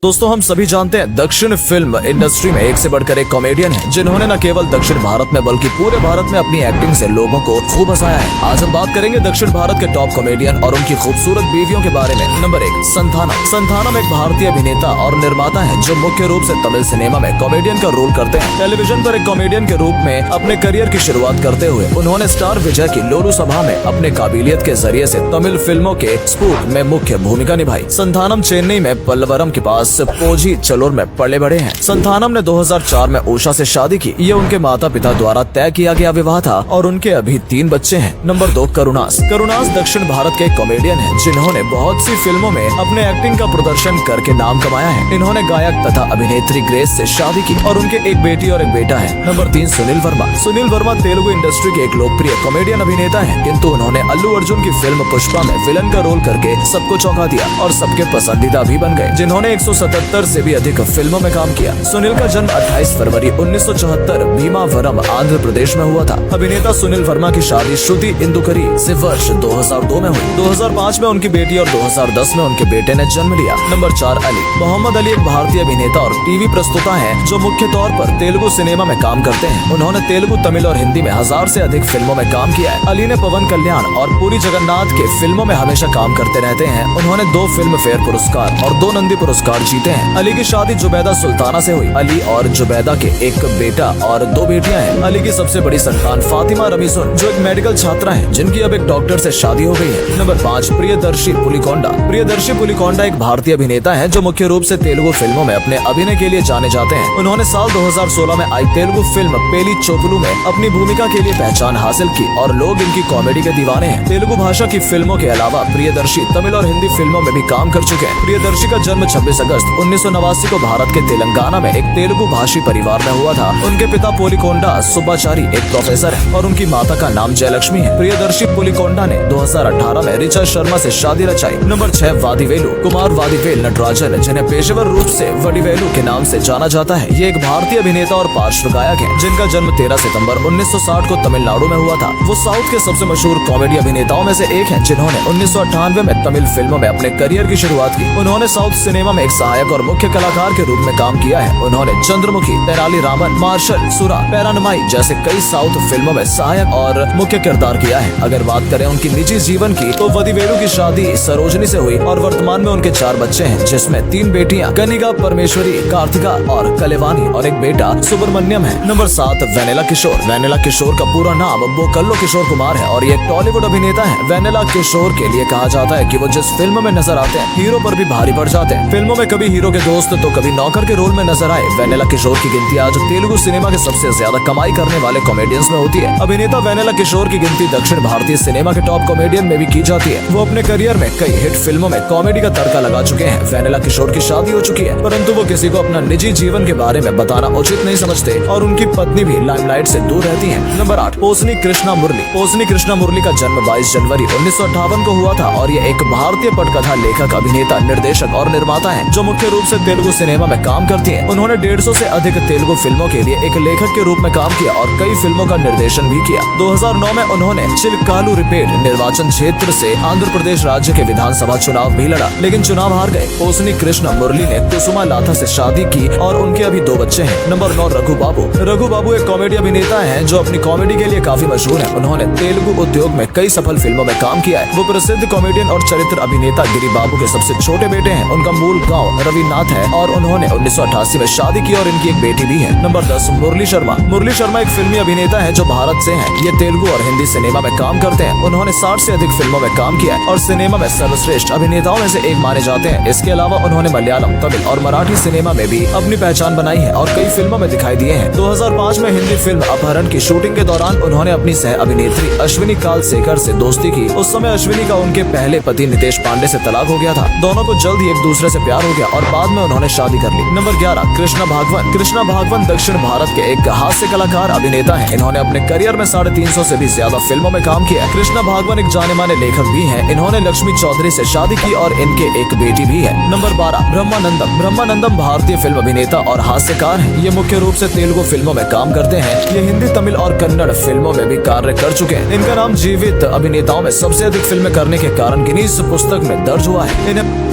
दोस्तों हम सभी जानते हैं दक्षिण फिल्म इंडस्ट्री में एक से बढ़कर एक कॉमेडियन है जिन्होंने न केवल दक्षिण भारत में बल्कि पूरे भारत में अपनी एक्टिंग से लोगों को खूब हंसाया है। आज हम बात करेंगे दक्षिण भारत के टॉप कॉमेडियन और उनकी खूबसूरत बीवियों के बारे में। नंबर 1, संथानम। संथानम एक भारतीय अभिनेता और निर्माता है जो मुख्य रूप से तमिल सिनेमा में कॉमेडियन का रोल करते हैं। टेलीविजन पर एक कॉमेडियन के रूप में अपने करियर की शुरुआत करते हुए उन्होंने स्टार विजय की लोलू सभा में अपने काबिलियत के जरिए से तमिल फिल्मों के स्पूफ में मुख्य भूमिका निभाई। संथानम चेन्नई में पल्लवरम के पास पोजी चलोर में पले बढ़े हैं। संथानम ने 2004 में उषा से शादी की। ये उनके माता पिता द्वारा तय किया गया विवाह था और उनके अभी 3 बच्चे हैं। नंबर 2, करुणास। करुणास दक्षिण भारत के कॉमेडियन हैं जिन्होंने बहुत सी फिल्मों में अपने एक्टिंग का प्रदर्शन करके नाम कमाया है। इन्होंने गायक तथा अभिनेत्री ग्रेस से शादी की और उनके एक बेटी और एक बेटा है। नंबर 3, सुनील वर्मा। सुनील वर्मा तेलुगु इंडस्ट्री के एक लोकप्रिय कॉमेडियन अभिनेता है, किंतु उन्होंने अल्लू अर्जुन की फिल्म पुष्पा में विलन का रोल करके सबको चौंका दिया और सबके पसंदीदा भी बन गए, जिन्होंने 177 से भी अधिक फिल्मों में काम किया। सुनील का जन्म 28 फरवरी 1974 भीमावरम आंध्र प्रदेश में हुआ था। अभिनेता सुनील वर्मा की शादी श्रुति इंदुकरी से वर्ष 2002 में हुई। 2005 में उनकी बेटी और 2010 में उनके बेटे ने जन्म लिया। नंबर 4, अली। मोहम्मद अली एक भारतीय अभिनेता और टीवी प्रस्तुता है जो मुख्य तौर पर तेलुगु सिनेमा में काम करते हैं। उन्होंने तेलुगु, तमिल और हिंदी में 1000 से अधिक फिल्मों में काम किया है। अली ने पवन कल्याण और पुरी जगन्नाथ के फिल्मों में हमेशा काम करते रहते हैं। उन्होंने 2 फिल्म फेयर पुरस्कार और 2 नंदी पुरस्कार जीते हैं। अली की शादी जुबैदा सुल्ताना से हुई। अली और जुबैदा के एक बेटा और 2 बेटियां हैं। अली की सबसे बड़ी संतान फातिमा रमीजुन जो एक मेडिकल छात्रा है जिनकी अब एक डॉक्टर से शादी हो गई है। नंबर 5, प्रियदर्शी पुलिकोंडा। प्रियदर्शी पुलिकोंडा एक भारतीय अभिनेता है जो मुख्य रूप से तेलुगु फिल्मों में अपने अभिनय के लिए जाने जाते हैं। उन्होंने साल 2016 में आई तेलुगु फिल्म पेली चोपुलू में अपनी भूमिका के लिए पहचान हासिल की और लोग इनकी कॉमेडी के दीवाने हैं। तेलुगु भाषा की फिल्मों के अलावा प्रियदर्शी तमिल और हिंदी फिल्मों में भी काम कर चुके हैं। प्रियदर्शी का जन्म 26 अगस्त 1989 को भारत के तेलंगाना में एक तेलुगु भाषी परिवार में हुआ था। उनके पिता पुलिकोंडा सुब्बाचारी एक प्रोफेसर है और उनकी माता का नाम जयलक्ष्मी है। प्रियदर्शी पुलिकोंडा ने 2018 में ऋचा शर्मा से शादी रचाई। नंबर 6, वादिवेलु। कुमार वादिवेल नटराजन जिन्हें पेशेवर रूप से वडिवेलु के नाम से जाना जाता है, ये एक भारतीय अभिनेता और पार्श्व गायक है जिनका जन्म 13 सितंबर 1960 को तमिलनाडु में हुआ था। वो साउथ के सबसे मशहूर कॉमेडी अभिनेताओं में से एक है जिन्होंने 1998 में तमिल फिल्मों में अपने करियर की शुरुआत की। उन्होंने साउथ सिनेमा में एक सहायक और मुख्य कलाकार के रूप में काम किया है। उन्होंने चंद्रमुखी, तेनाली रामन, मार्शल, सुरा, पैरानमाई जैसे कई साउथ फिल्मों में सहायक और मुख्य किरदार किया है। अगर बात करें उनकी निजी जीवन की तो वदिवेलु की शादी सरोजनी से हुई और वर्तमान में उनके 4 बच्चे हैं जिसमें 3 बेटियां कनिका, परमेश्वरी, कार्तिका और कलेवानी और एक बेटा सुब्रमण्यम है। नंबर 7, वेनेला किशोर। वेनेला किशोर का पूरा नाम बोकल्लो किशोर कुमार है और ये एक टॉलीवुड अभिनेता है। वेनेला किशोर के लिए कहा जाता है कि वो जिस फिल्म में नजर आते हैं हीरो पर भी भारी पड़ जाते हैं। फिल्मों में कभी हीरो के दोस्त तो कभी नौकर के रोल में नजर आए। वेनेला किशोर की गिनती आज तेलुगु सिनेमा के सबसे ज्यादा कमाई करने वाले कॉमेडियंस में होती है। अभिनेता वेनेला किशोर की गिनती दक्षिण भारतीय सिनेमा के टॉप कॉमेडियन में भी की जाती है। वो अपने करियर में कई हिट फिल्मों में कॉमेडी का तड़का लगा चुके हैं। वेनेला किशोर की शादी हो चुकी है परंतु वो किसी को अपना निजी जीवन के बारे में बताना उचित नहीं समझते और उनकी पत्नी भी लाइमलाइट से दूर रहती है। नंबर 8, पोसनी कृष्णा मुरली। पोसनी कृष्णा मुरली का जन्म 22 जनवरी 1958 को हुआ था और ये एक भारतीय पटकथा लेखक, अभिनेता, निर्देशक और निर्माता है जो मुख्य रूप से तेलुगु सिनेमा में काम करती है। उन्होंने 150 से अधिक तेलुगु फिल्मों के लिए एक लेखक के रूप में काम किया और कई फिल्मों का निर्देशन भी किया। 2009 में उन्होंने चिलकालू रिपेट निर्वाचन क्षेत्र से आंध्र प्रदेश राज्य के विधानसभा चुनाव भी लड़ा लेकिन चुनाव हार गए। पोसनी कृष्णा मुरली ने कुसुमा लाथा से शादी की और उनके अभी 2 बच्चे हैं। नंबर 9, रघु बाबू। रघु बाबू एक कॉमेडी अभिनेता है जो अपनी कॉमेडी के लिए काफी मशहूर है। उन्होंने तेलुगु उद्योग में कई सफल फिल्मों में काम किया है। वो प्रसिद्ध कॉमेडियन और चरित्र अभिनेता गिरी बाबू के सबसे छोटे बेटे हैं। उनका मूल गाँव रविनाथ है और उन्होंने 1988 में शादी की और इनकी एक बेटी भी है। नंबर 10, मुरली शर्मा। मुरली शर्मा एक फिल्मी अभिनेता है जो भारत से है। ये तेलुगु और हिंदी सिनेमा में काम करते हैं। उन्होंने 60 से अधिक फिल्मों में काम किया है और सिनेमा में सर्वश्रेष्ठ अभिनेताओं में से एक माने जाते हैं। इसके अलावा उन्होंने मलयालम, तमिल और मराठी सिनेमा में भी अपनी पहचान बनाई है और कई फिल्मों में दिखाई दिए हैं। 2005 में हिंदी फिल्म अपहरण की शूटिंग के दौरान उन्होंने अपनी सह अभिनेत्री अश्विनी कालसेकर से दोस्ती की। उस समय अश्विनी का उनके पहले पति नितेश पांडे से तलाक हो गया था। दोनों को जल्द ही एक दूसरे से प्यार हो गया और बाद में उन्होंने शादी कर ली। नंबर 11, कृष्णा भागवत। कृष्णा भागवत दक्षिण भारत के एक हास्य कलाकार अभिनेता है। इन्होंने अपने करियर में 350 से भी ज्यादा फिल्मों में काम किया। कृष्णा भागवत एक जाने माने लेखक भी हैं। इन्होंने लक्ष्मी चौधरी से शादी की और इनके एक बेटी भी है। नंबर 12, ब्रह्मानंदम। ब्रह्मानंदम भारतीय फिल्म अभिनेता और हास्यकार है। ये मुख्य रूप से तेलुगु फिल्मों में काम करते हैं। ये हिंदी, तमिल और कन्नड़ फिल्मों में भी कार्य कर चुके हैं। इनका नाम जीवित अभिनेताओं में सबसे अधिक फिल्में करने के कारण गिनीज पुस्तक में दर्ज हुआ है। इन्हें